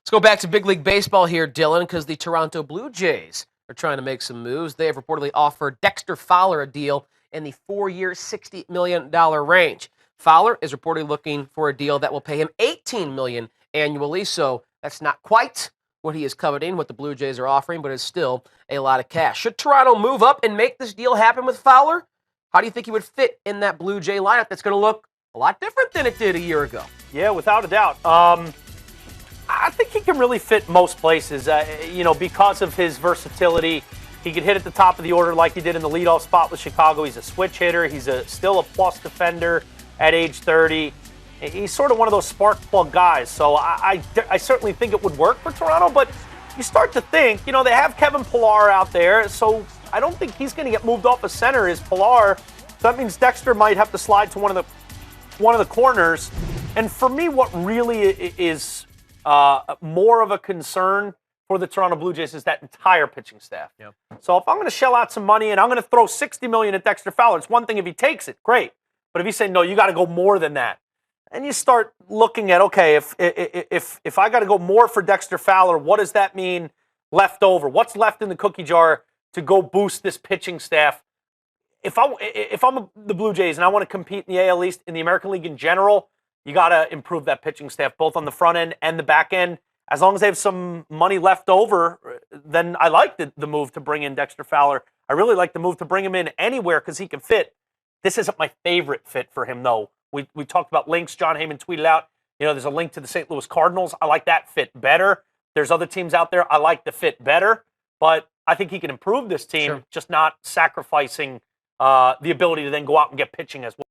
Let's go back to big league baseball here, Dylan, because the Toronto Blue Jays are trying to make some moves. They have reportedly offered Dexter Fowler a deal in the 4-year, $60 million range. Fowler is reportedly looking for a deal that will pay him $18 million annually, so that's not quite what he is coveting, what the Blue Jays are offering, but it's still a lot of cash. Should Toronto move up and make this deal happen with Fowler? How do you think he would fit in that Blue Jay lineup that's going to look a lot different than it did a year ago? Yeah, without a doubt. I think he can really fit most places. Because of his versatility, he could hit at the top of the order like he did in the leadoff spot with Chicago. He's a switch hitter. He's still a plus defender at age 30. He's sort of one of those spark plug guys. So I certainly think it would work for Toronto. But you start to think, they have Kevin Pillar out there. So I don't think he's going to get moved off a center as Pillar. So that means Dexter might have to slide to one of the corners. And for me, what really is more of a concern for the Toronto Blue Jays is that entire pitching staff. Yep. So if I'm going to shell out some money and I'm going to throw $60 million at Dexter Fowler, it's one thing if he takes it, great. But if you say, no, you got to go more than that, and you start looking at, okay, if I got to go more for Dexter Fowler, what does that mean left over? What's left in the cookie jar to go boost this pitching staff? If I'm the Blue Jays and I want to compete in the AL East, in the American League in general, you got to improve that pitching staff, both on the front end and the back end. As long as they have some money left over, then I like the move to bring in Dexter Fowler. I really like the move to bring him in anywhere because he can fit. This isn't my favorite fit for him, though. We talked about links. John Heyman tweeted out, there's a link to the St. Louis Cardinals. I like that fit better. There's other teams out there I like the fit better. But I think he can improve this team, just not sacrificing the ability to then go out and get pitching as well.